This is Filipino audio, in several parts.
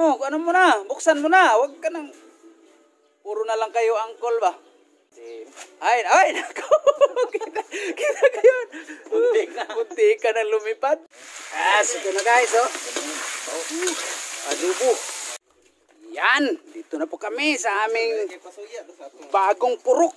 Ano mo na? Buksan mo na. Huwag ka nang... Puro na lang kayo angkol ba? Ay, nako. Kita kayo. Kunti ka na lumipad. Ito na guys, oh. Adobo. Yan. Dito na po kami sa aming bagong purok.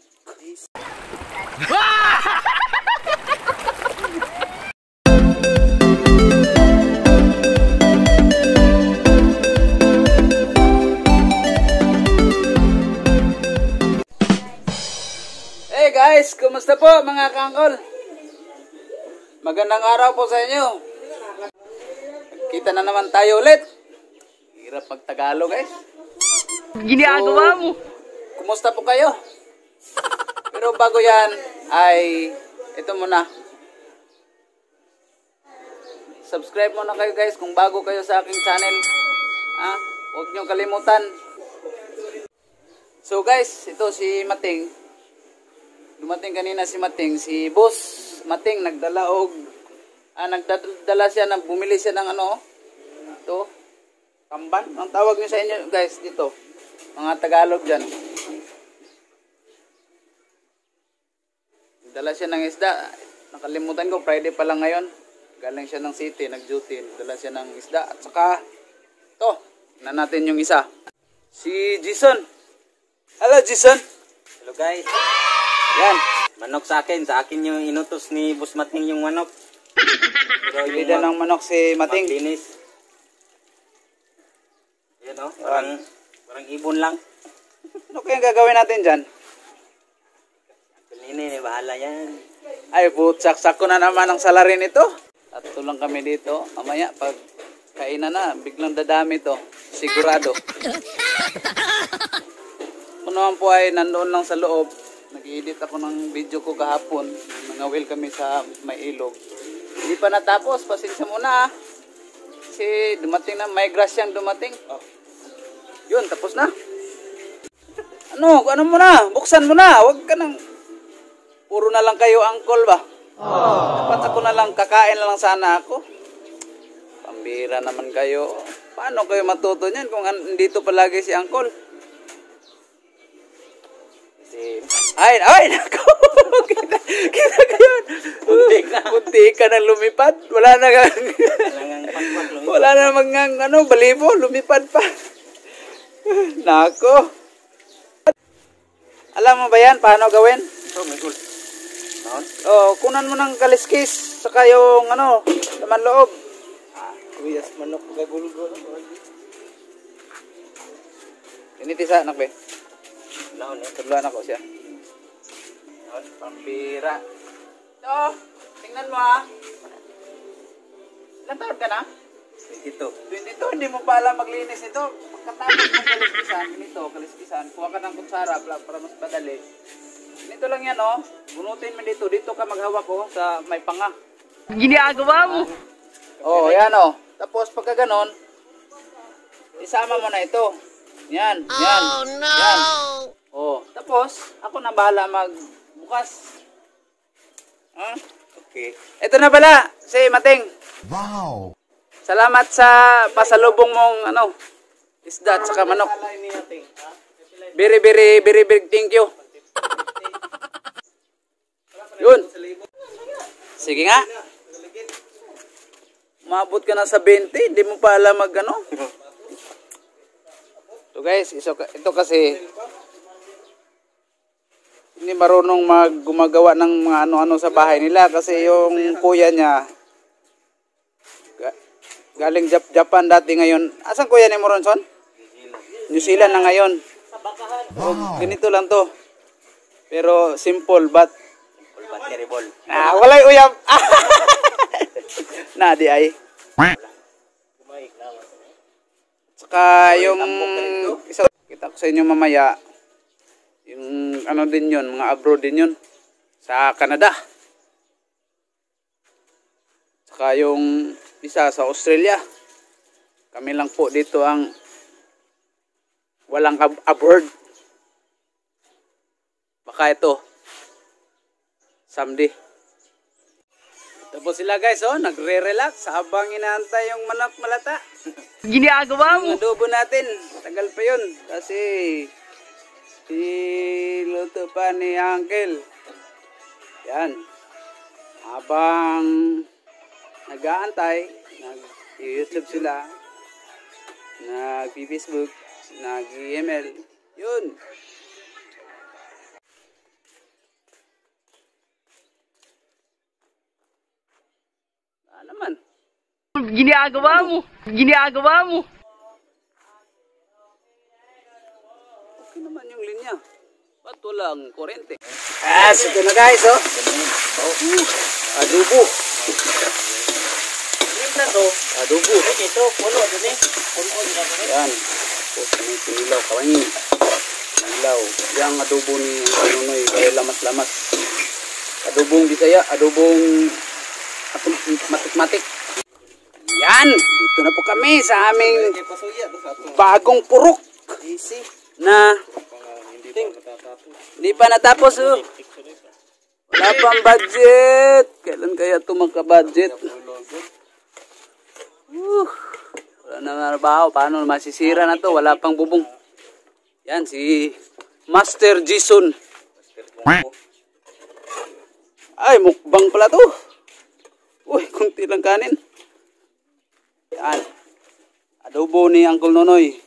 Hey guys, kumusta po mga kangkol? Magandang araw po sa inyo. Kita na naman tayo ulit. Hirap mag-Tagalog guys. Ginagawa mo. Kumusta po kayo? Pero bago yan ay ito muna. Subscribe muna kayo guys kung bago kayo sa aking channel. Huwag niyong kalimutan. So guys, ito si Mating. Dumating kanina si Mating, si Boss Mating nagdala siya ng bumili siya ng ito, tamban. Ang tawag niyo sa inyo guys dito, mga Tagalog diyan. Nagdala siya ng isda. Nakalimutan ko, Friday pa lang ngayon. Galing siya ng city, nag-duty. Nagdala siya ng isda. At saka, ito, na natin yung isa. Si Jason. Hello Jason. Hello guys. Yan. Manok sa akin yung inutos ni Boss Mating yung manok. Pero Bili na ng manok si Mating. Maglinis. Yan o, parang ibon lang. Ano kaya gagawin natin dyan? Kanina, bahala yan. Ay, butsak-sak ko na naman ang salary nito. Tatlo lang kami dito. Mamaya, pag kainan na, biglang dadami to. Sigurado. Kung naman po ay nandoon lang sa loob. Nag-edit ako ng video ko kahapon. Nangawil kami sa may ilog. Hindi pa natapos. Pasensya muna. Kasi dumating na. May grasyang dumating. Yun, tapos na. Ano mo na? Buksan mo na. Huwag ka nang... Puro na lang kayo angkol ba? Dapat ako na lang. Kakain na lang sana ako. Pambira naman kayo. Paano kayo matuto niyan kung dito palagi si angkol? Ay, nako. Kita kayo. Kunti ka na lumipad. Wala na balibo. Lumipad pa. Nako. Alam mo ba yan? Paano gawin? Kunan mo ng kaliskis. Saka yung laman loob. Kuyas manok gagulgol. Initisa anak be. Tagluan ako siya. Pambira. Ito, tingnan mo Ilang taon ka na? 22, hindi mo pa alam maglinis nito. Pagkatapos ng kaliskisan, kuha ka ng kutsara para mas madali. Ganito lang yan bunutin mo dito. Dito ka maghawak sa may panga. Ginagawa mo. Yan Tapos pagka ganon, isama mo na ito. Yan. Oh no! Yan. Tapos, ako na bahala magbukas. Okay. Ito na pala, si Mating. Wow! Salamat sa pasalubong mong isda at saka manok. Very big thank you. Yun. Sige nga. Umabot ka na sa 20, hindi mo pa alam So guys, ito kasi hindi marunong gumagawa ng mga ano-ano sa bahay nila kasi yung kuya niya galing Japan dati ngayon. Asan kuya ni Moronson? New Zealand na ngayon. Wow. Ganito lang to. Pero simple but terrible. Walay uyab. Di ay. Saka yung isa kita ko sa inyo mamaya yung din yun, mga abroad din yun sa Canada. Saka yung isa sa Australia. Kami lang po dito ang walang abroad. Baka ito someday. Tapos sila guys nagre-relax habang inaantay yung manok malata. Ginagawa mo. Yung adobo natin, tagal pa yun. Kasi, luto pa ni Uncle. Yan. Habang nag-aantay, nag-YouTube sila, nag-Facebook, nag-email, yun. Naman. Ginagawa mo. Ginagawa mo. Okay naman yung linya. Ba't walang kurente? Ito na guys, oh. Adobo. Adobo. Ito, puno din eh. Yan. Tapos sinilaw kawangin. Sinilaw. Yang adobo ni Nunoy. Kaya lamas-lamas. Adobong Bisaya. Adobong matik-matik. Yan. Dito na po kami sa aming bagong purok. Na hindi pa natapos. Oh. Wala pang budget. Kailan kaya ito magka-budget? Wala na trabaho. Paano masisira na to? Wala pang bubong. Yan si Master Jason. Ay, mukbang pala to. Uy, kunti lang kanin. Yan. Adobo ni Uncle Nonoy.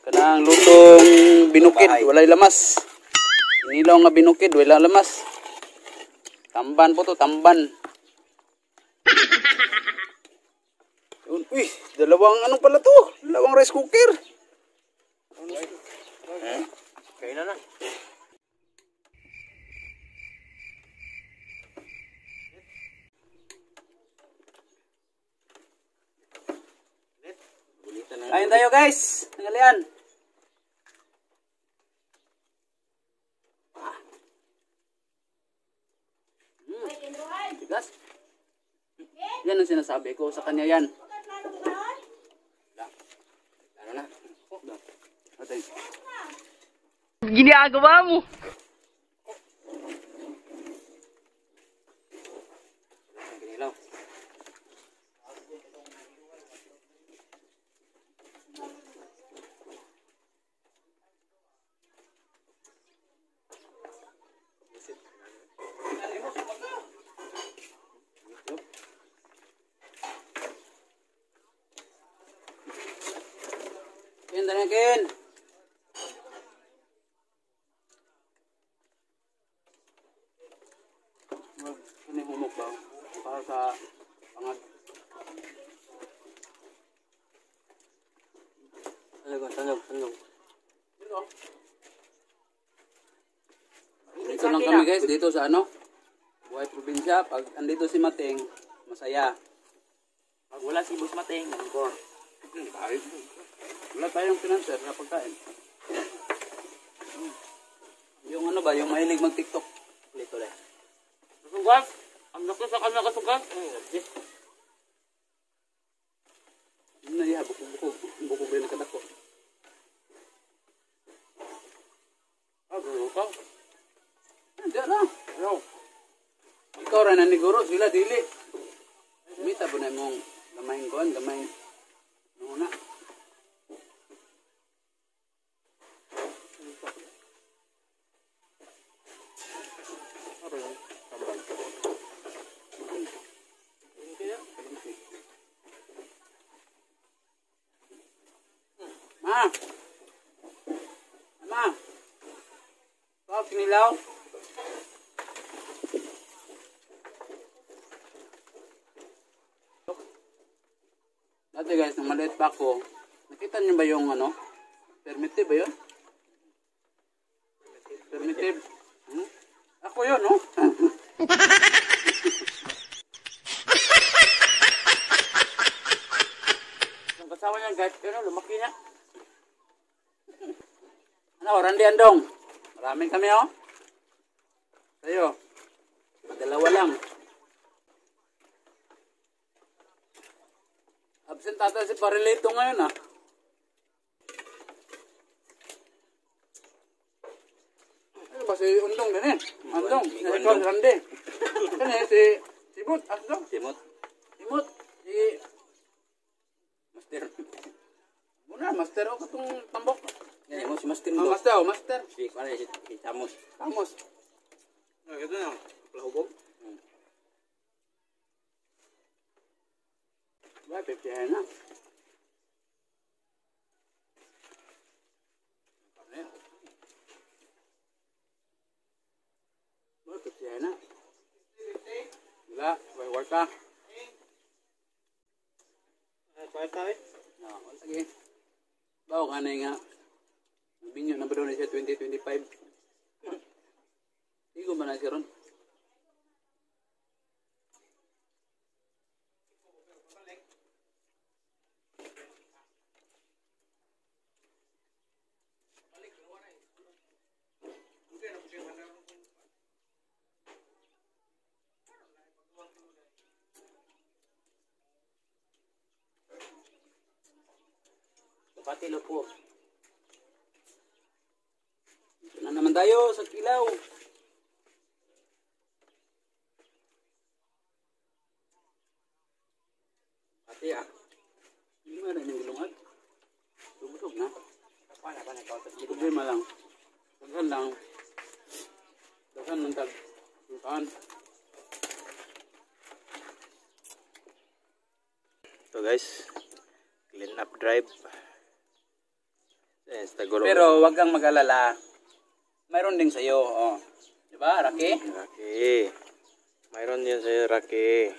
Kanang lutong binukid, walay lamas. Inilaw nga binukid, wala lamas. Tamban po to, tamban. Uy, dalawang ano pala to? Dalawang rice cooker. Kaya na. Kain tayo guys. Nangalian. Tigas. Yan ang sinasabi ko sa kanya yan. Ano na? Atay. Ginagawa mo. Ginilaw. Ken, tanya Ken. Ini humok ba? Para sa pangat. Tanog. Dito lang kami guys, dito sa ano? Buhay probinsya. Pag andito si Mating, masaya. Pag wala si Boss Mating, ko. Wala tayong financer na pagkain. Yung ano ba, yung mahilig mag-TikTok. Dito lang. Sugat. Ang laki sa kanya kasugat. Yun na iya, buko-buko. Buko ba yung nakadako? Guro ka. Diyan na. Ikaw rin na ni Guro, sila dili. Mita po na mong gamayin ko, gamayin. Nuna. Ma. Kau kinilaw. Dati guys, nang maliit pa ako, nakita niyo ba yung ano? Permitive ba yun? Permitive. Ako yun, no? Ang kasawa niya guys, pero lumaki na. Ano, Randy Andong? Maraming kami, oh. Sa'yo. Dalawa lang. Absent ata si Parilito ngayon, ah. Ano ba si Undong din, eh? Andong. Ikaw, Randy. Ano, si Bot. Asdong. Timot. Timot. Si Master. Muna, master o katong tambok. Yan mo si Master Oh, mo. master, oh, master. Si pare si Tamos. Tamos. Ito na. Lahubog. Ba, pepehan na. Ba, pepehan na. Wala, way ka. No, sige. Bao ka na nga. Binyo na ba doon siya 2025? Hindi ko ba na siya ron? Pati lupo. Ito na naman tayo sa kilaw. Pati ah. Hindi mo na yung ilungag. Lubusog na. Pana ka sa gilid. Problema lang. Daghan lang. Daghan ng tag. Sultan. So guys, clean up drive. Yes, tagulo. Pero wag kang mag-alala. Mayroon din sa'yo. Oh. Diba, Raki? Raki. Mayroon din sa'yo, Raki.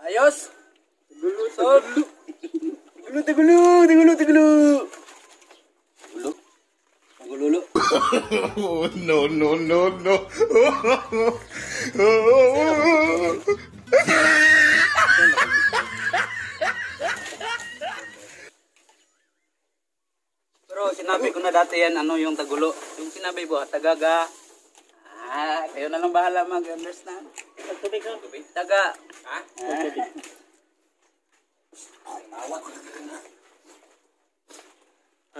Ayos! Gulusot! Tigulo! Tigulo! Gulo? Oh, no, no, no, no. Pero sinabi ko na dati yan, ano yung tagulo. Yung sinabi ko, tagaga. Kayo na lang bahala mag-understand. Taga. Ha?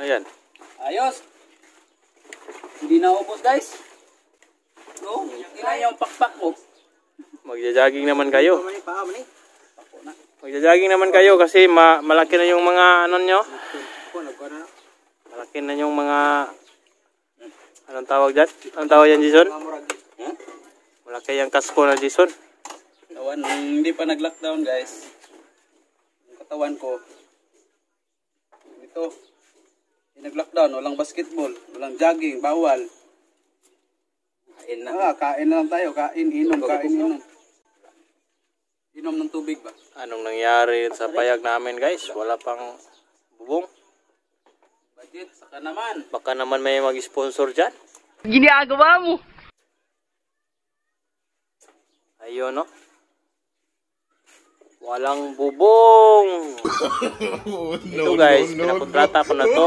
Ayan. Ayos. Hindi na ubos, guys. No, hindi na yung pakpak ko. Magja-jogging naman kayo. Pako na. Magja-jogging naman kayo kasi malaki na yung mga ano nyo. Malaki na yung mga anong tawag dyan? Anong tawag yan, Jason? Malaki yung kasko na, Jason. Katawan, nung hindi pa nag-lockdown, guys. Yung katawan ko. Ito. Hindi nag-lockdown, walang basketball, walang jogging, bawal. Kain na. Kain na lang tayo. Kain, inom. Inom ng tubig ba? Anong nangyari sa payag namin, guys? Wala pang bubong. Budget, saka naman. Baka naman may mag-sponsor dyan. Ginagawa mo. Ayun, no? Walang bubong. Oh, Ito, guys, pinakontrata ko na to.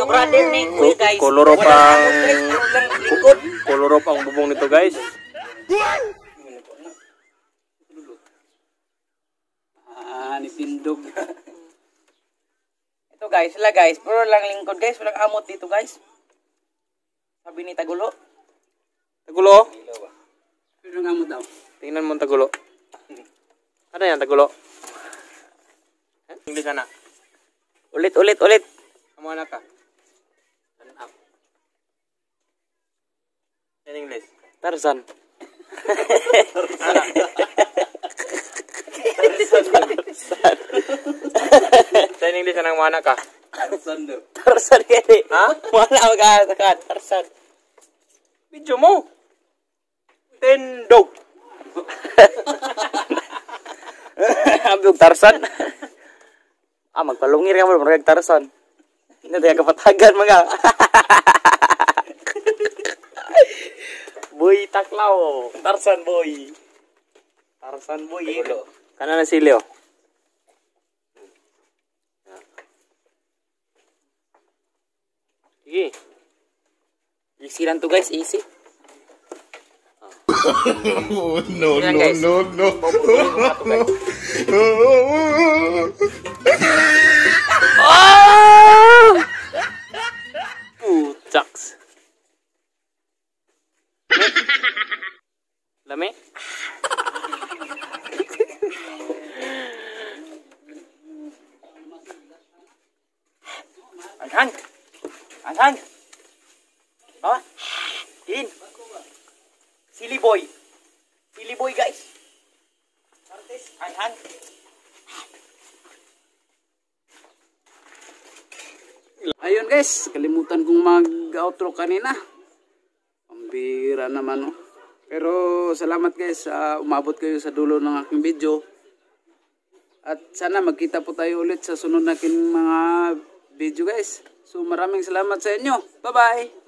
brother ni guys. Kolorop ang kolorop ang bubong nito, guys. Nipindog. Ito guys, sila guys. Puro lang lingkod guys. Walang amot dito guys. Sabi ni Tagulo. Tagulo? Pero nga mo daw. Tingnan mo ang tagulo. Ano yan, tagulo? English na. Ulit. Kamu anak ka. Turn up. In English. Tarzan. Sa English anong mana ka? Tarzan daw. Tarzan kaya. Ha? Wala mag-aatakan. Tarzan. Video mo. Tendog. Abdog Tarzan. Magpalungir ka mo. Marag Tarzan. Hindi tayo kapatagan mga. Boy taklaw. Tarzan boy. Tarzan boy. Kana na si Leo. Sige. Easy lang to guys. Easy. Oh, no, Yan, no, guys. no, no. Pucaks. Lami? Anhan. Anhan. Oh. In. Silly boy. Silly boy guys. Anhan. Ayun guys, kalimutan kong mag-outro kanina. Pambira naman, oh. Pero salamat guys, umabot kayo sa dulo ng aking video. At sana magkita po tayo ulit sa sunod na aking mga video guys. So maraming salamat sa inyo. Bye bye!